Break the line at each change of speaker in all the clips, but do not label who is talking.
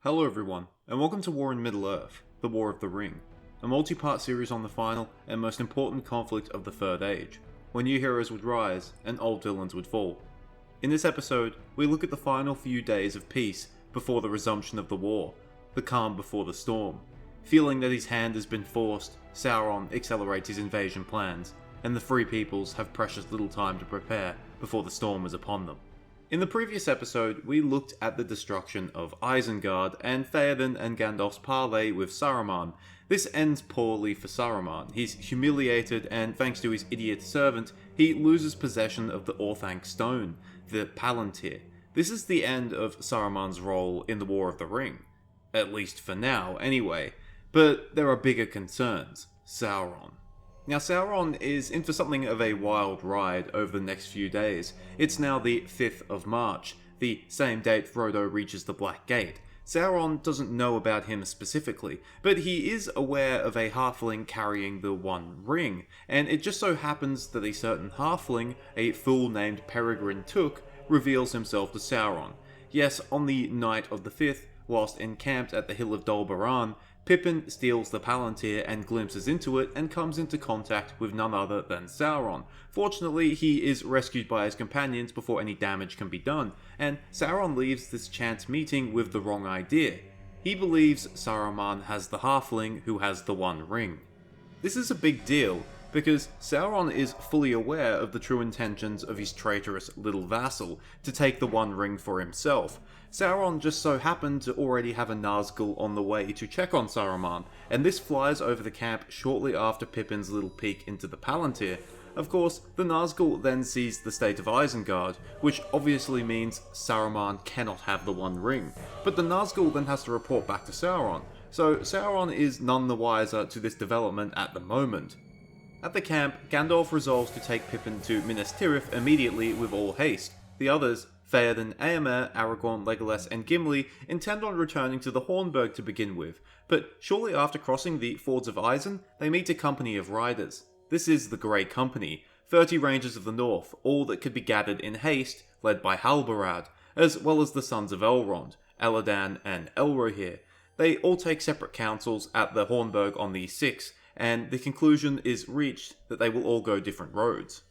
Hello everyone, and welcome to War in Middle-earth, the War of the Ring, a multi-part series on the final and most important conflict of the Third Age, when new heroes would rise and old villains would fall. In this episode, we look at the final few days of peace before the resumption of the war, the calm before the storm. Feeling that his hand has been forced, Sauron accelerates his invasion plans, and the Free Peoples have precious little time to prepare before the storm is upon them. In the previous episode, we looked at the destruction of Isengard and Theoden and Gandalf's parley with Saruman. This ends poorly for Saruman. He's humiliated, and thanks to his idiot servant, he loses possession of the Orthanc Stone, the Palantir. This is the end of Saruman's role in the War of the Ring. At least for now, anyway. But there are bigger concerns. Sauron. Now Sauron is in for something of a wild ride over the next few days. It's now the 5th of March, the same date Frodo reaches the Black Gate. Sauron doesn't know about him specifically, but he is aware of a halfling carrying the One Ring, and it just so happens that a certain halfling, a fool named Peregrine Took, reveals himself to Sauron. Yes, on the night of the 5th, whilst encamped at the Hill of Dol Baran, Pippin steals the Palantir and glimpses into it and comes into contact with none other than Sauron. Fortunately, he is rescued by his companions before any damage can be done, and Sauron leaves this chance meeting with the wrong idea. He believes Saruman has the halfling who has the One Ring. This is a big deal, because Sauron is fully aware of the true intentions of his traitorous little vassal to take the One Ring for himself. Sauron just so happened to already have a Nazgul on the way to check on Saruman, and this flies over the camp shortly after Pippin's little peek into the Palantir. Of course, the Nazgul then sees the state of Isengard, which obviously means Saruman cannot have the One Ring. But the Nazgul then has to report back to Sauron, so Sauron is none the wiser to this development at the moment. At the camp, Gandalf resolves to take Pippin to Minas Tirith immediately with all haste. The others, Theoden, Éomer, Aragorn, Legolas, and Gimli, intend on returning to the Hornburg to begin with, but shortly after crossing the Fords of Isen, they meet a company of riders. This is the Grey Company, 30 rangers of the north, all that could be gathered in haste, led by Halbarad, as well as the sons of Elrond, Elladan, and Elrohir. They all take separate councils at the Hornburg on the 6th, and the conclusion is reached that they will all go different roads.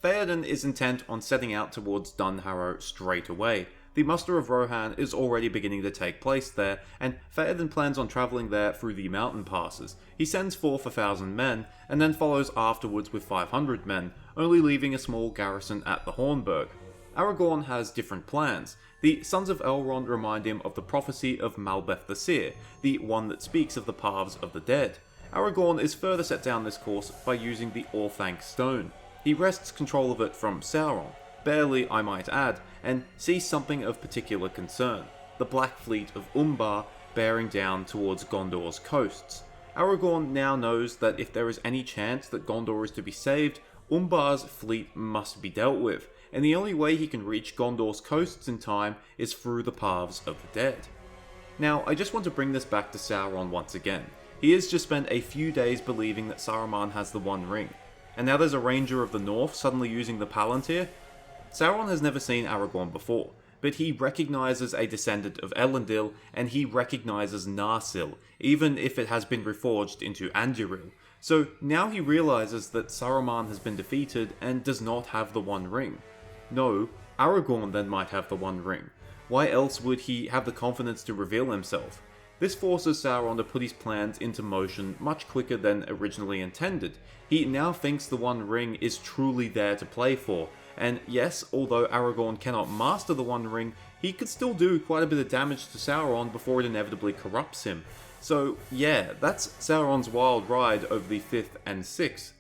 Theoden is intent on setting out towards Dunharrow straight away. The muster of Rohan is already beginning to take place there, and Theoden plans on travelling there through the mountain passes. He sends forth 1,000 men, and then follows afterwards with 500 men, only leaving a small garrison at the Hornburg. Aragorn has different plans. The sons of Elrond remind him of the prophecy of Malbeth the Seer, the one that speaks of the paths of the dead. Aragorn is further set down this course by using the Orthanc Stone. He wrests control of it from Sauron, barely I might add, and sees something of particular concern: the Black Fleet of Umbar bearing down towards Gondor's coasts. Aragorn now knows that if there is any chance that Gondor is to be saved, Umbar's fleet must be dealt with, and the only way he can reach Gondor's coasts in time is through the paths of the dead. Now, I just want to bring this back to Sauron once again. He has just spent a few days believing that Saruman has the One Ring, and now there's a ranger of the north suddenly using the Palantir. Sauron has never seen Aragorn before, but he recognises a descendant of Elendil, and he recognises Narsil, even if it has been reforged into Anduril. So now he realises that Saruman has been defeated and does not have the One Ring. No, Aragorn then might have the One Ring. Why else would he have the confidence to reveal himself? This forces Sauron to put his plans into motion much quicker than originally intended. He now thinks the One Ring is truly there to play for, and yes, although Aragorn cannot master the One Ring, he could still do quite a bit of damage to Sauron before it inevitably corrupts him. So yeah, that's Sauron's wild ride over the 5th and 6th.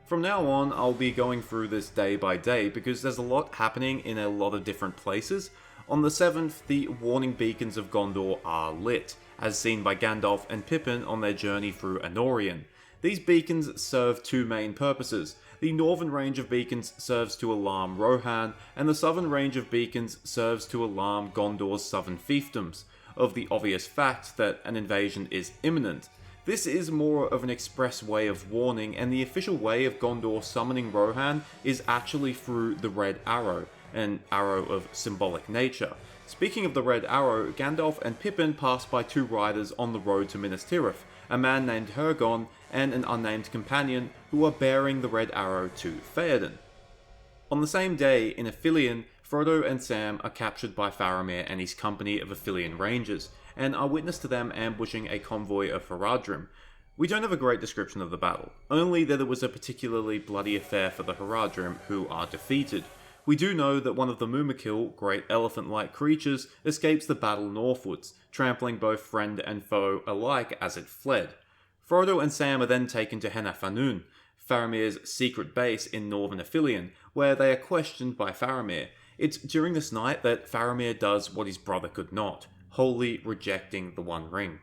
From now on, I'll be going through this day by day because there's a lot happening in a lot of different places. On the 7th, the warning beacons of Gondor are lit, as seen by Gandalf and Pippin on their journey through Anorion. These beacons serve two main purposes. The northern range of beacons serves to alarm Rohan, and the southern range of beacons serves to alarm Gondor's southern fiefdoms, of the obvious fact that an invasion is imminent. This is more of an express way of warning, and the official way of Gondor summoning Rohan is actually through the Red Arrow, an arrow of symbolic nature. Speaking of the Red Arrow, Gandalf and Pippin pass by two riders on the road to Minas Tirith, a man named Hergon and an unnamed companion who are bearing the Red Arrow to Theoden. On the same day, in Ithilien, Frodo and Sam are captured by Faramir and his company of Ithilien rangers, and are witness to them ambushing a convoy of Haradrim. We don't have a great description of the battle, only that it was a particularly bloody affair for the Haradrim, who are defeated. We do know that one of the Mumakil, great elephant-like creatures, escapes the battle northwards, trampling both friend and foe alike as it fled. Frodo and Sam are then taken to Henafanun, Faramir's secret base in northern Ithilien, where they are questioned by Faramir. It's during this night that Faramir does what his brother could not, wholly rejecting the One Ring.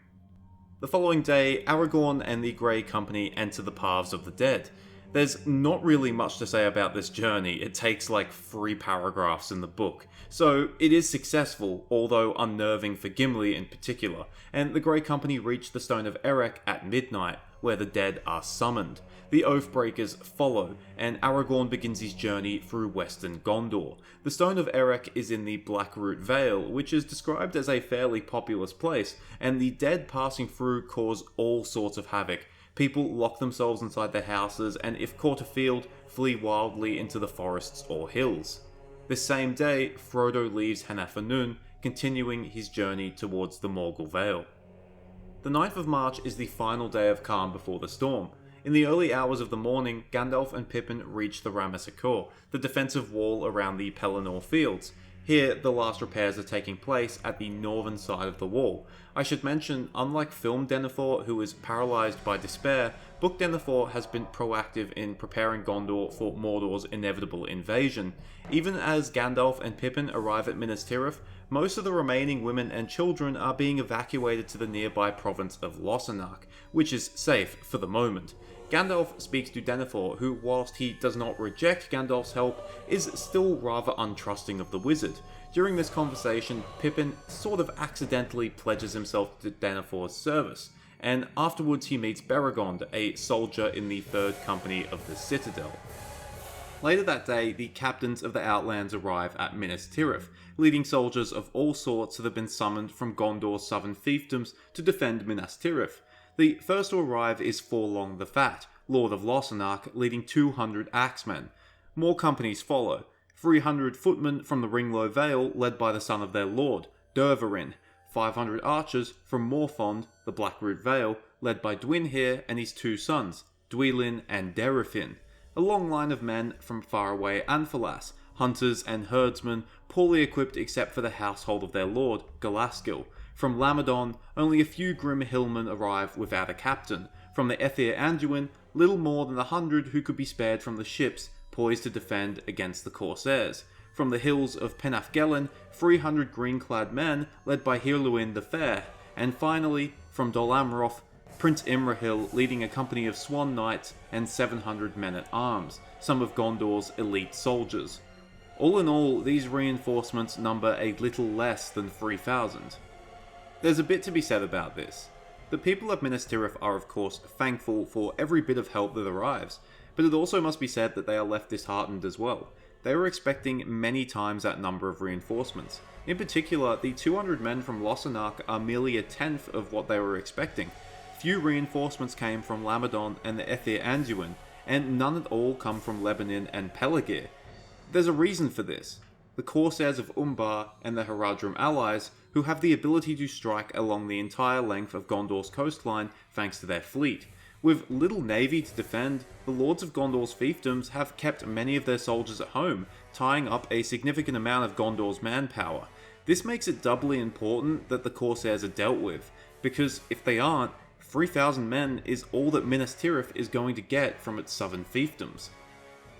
The following day, Aragorn and the Grey Company enter the Paths of the Dead. There's not really much to say about this journey, it takes like 3 paragraphs in the book, so it is successful, although unnerving for Gimli in particular, and the Grey Company reach the Stone of Erech at midnight, where the dead are summoned. The Oathbreakers follow, and Aragorn begins his journey through western Gondor. The Stone of Erech is in the Blackroot Vale, which is described as a fairly populous place, and the dead passing through cause all sorts of havoc. People lock themselves inside their houses, and if caught afield, flee wildly into the forests or hills. This same day, Frodo leaves Henafanun, continuing his journey towards the Morgul Vale. The 9th of March is the final day of calm before the storm. In the early hours of the morning, Gandalf and Pippin reach the Ramessa Core, the defensive wall around the Pelennor Fields. Here, the last repairs are taking place at the northern side of the wall. I should mention, unlike film Denethor, who is paralysed by despair, book Denethor has been proactive in preparing Gondor for Mordor's inevitable invasion. Even as Gandalf and Pippin arrive at Minas Tirith, most of the remaining women and children are being evacuated to the nearby province of Lossarnach, which is safe for the moment. Gandalf speaks to Denethor, who, whilst he does not reject Gandalf's help, is still rather untrusting of the wizard. During this conversation, Pippin sort of accidentally pledges himself to Denethor's service, and afterwards he meets Beregond, a soldier in the 3rd Company of the Citadel. Later that day, the captains of the Outlands arrive at Minas Tirith, leading soldiers of all sorts that have been summoned from Gondor's southern fiefdoms to defend Minas Tirith. The first to arrive is Forlong the Fat, Lord of Lossarnach, leading 200 axemen. More companies follow. 300 footmen from the Ringlow Vale, led by the son of their lord, Dervarin. 500 archers from Morfond, the Blackroot Vale, led by Dwinhir and his 2 sons, Dwelin and Derufin. A long line of men from faraway Anfalas, hunters and herdsmen, poorly equipped except for the household of their lord, Galaskil. From Lamadon, only a few grim hillmen arrive without a captain. From the Ethir Anduin, little more than 100 who could be spared from the ships, poised to defend against the Corsairs. From the hills of Penafgelen, 300 green-clad men, led by Hirluin the Fair. And finally, from Dol Amroth, Prince Imrahil leading a company of Swan Knights and 700 men-at-arms, some of Gondor's elite soldiers. All in all, these reinforcements number a little less than 3,000. There's a bit to be said about this. The people of Minas Tirith are of course thankful for every bit of help that arrives, but it also must be said that they are left disheartened as well. They were expecting many times that number of reinforcements. In particular, the 200 men from Lossarnach are merely a tenth of what they were expecting. Few reinforcements came from Lamadon and the Ethir Anduin, and none at all come from Lebanon and Peлагir. There's a reason for this. The Corsairs of Umbar and the Haradrim allies, who have the ability to strike along the entire length of Gondor's coastline thanks to their fleet. With little navy to defend, the Lords of Gondor's fiefdoms have kept many of their soldiers at home, tying up a significant amount of Gondor's manpower. This makes it doubly important that the Corsairs are dealt with, because if they aren't, 3,000 men is all that Minas Tirith is going to get from its southern fiefdoms.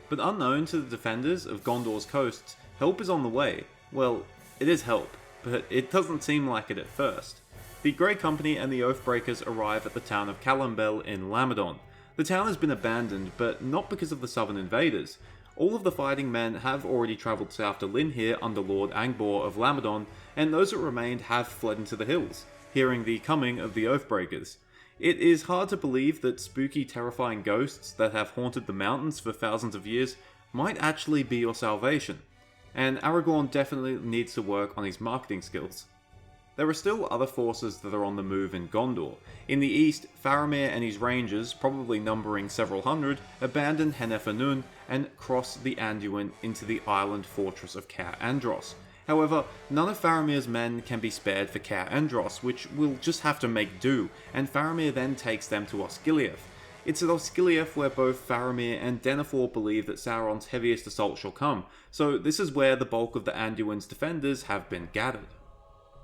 But unknown to the defenders of Gondor's coasts, help is on the way. Well, it is help, but it doesn't seem like it at first. The Grey Company and the Oathbreakers arrive at the town of Calambel in Lamadon. The town has been abandoned, but not because of the southern invaders. All of the fighting men have already travelled south to Linhir under Lord Angbor of Lamadon, and those that remained have fled into the hills, hearing the coming of the Oathbreakers. It is hard to believe that spooky, terrifying ghosts that have haunted the mountains for thousands of years might actually be your salvation. and Aragorn definitely needs to work on his marketing skills. There are still other forces that are on the move in Gondor. In the east, Faramir and his rangers, probably numbering several hundred, abandon Hennef-Annwn and cross the Anduin into the island fortress of Caer Andros. However, none of Faramir's men can be spared for Caer Andros, which will just have to make do, and Faramir then takes them to Osgiliath. It's at Osgiliath where both Faramir and Denethor believe that Sauron's heaviest assault shall come, so this is where the bulk of the Anduin's defenders have been gathered.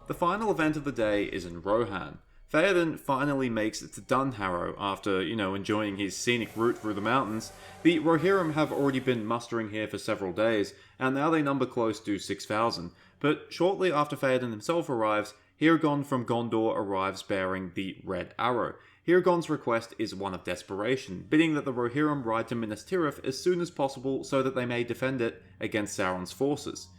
The final event of the day is in Rohan. Theoden finally makes it to Dunharrow after, enjoying his scenic route through the mountains. The Rohirrim have already been mustering here for several days, and now they number close to 6,000. But shortly after Theoden himself arrives, Hirgon from Gondor arrives bearing the Red Arrow. Hirgon's request is one of desperation, bidding that the Rohirrim ride to Minas Tirith as soon as possible so that they may defend it against Sauron's forces.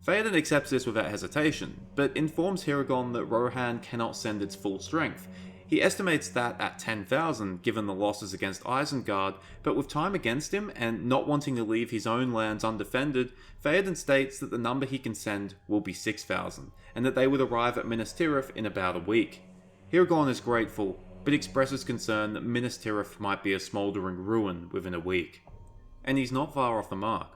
Theoden accepts this without hesitation, but informs Hirgon that Rohan cannot send its full strength. He estimates that at 10,000 given the losses against Isengard, but with time against him and not wanting to leave his own lands undefended, Theoden states that the number he can send will be 6,000, and that they would arrive at Minas Tirith in about a week. Hirgon is grateful, but expresses concern that Minas Tirith might be a smouldering ruin within a week. And he's not far off the mark.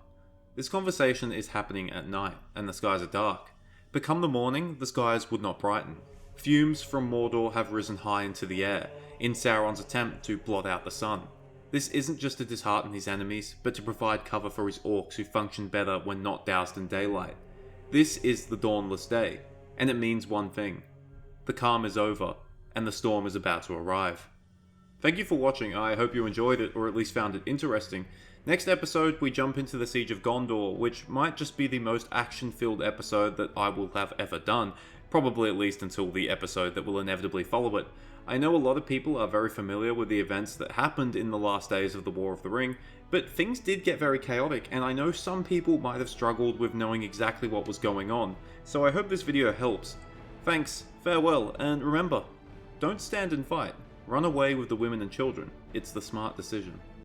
This conversation is happening at night, and the skies are dark. But come the morning, the skies would not brighten. Fumes from Mordor have risen high into the air, in Sauron's attempt to blot out the sun. This isn't just to dishearten his enemies, but to provide cover for his orcs who function better when not doused in daylight. This is the dawnless day, and it means one thing. The calm is over, and the storm is about to arrive. Thank you for watching. I hope you enjoyed it, or at least found it interesting. Next episode, we jump into the Siege of Gondor, which might just be the most action-filled episode that I will have ever done, probably at least until the episode that will inevitably follow it. I know a lot of people are very familiar with the events that happened in the last days of the War of the Ring, but things did get very chaotic, and I know some people might have struggled with knowing exactly what was going on, so I hope this video helps. Thanks, farewell, and remember, don't stand and fight. Run away with the women and children. It's the smart decision.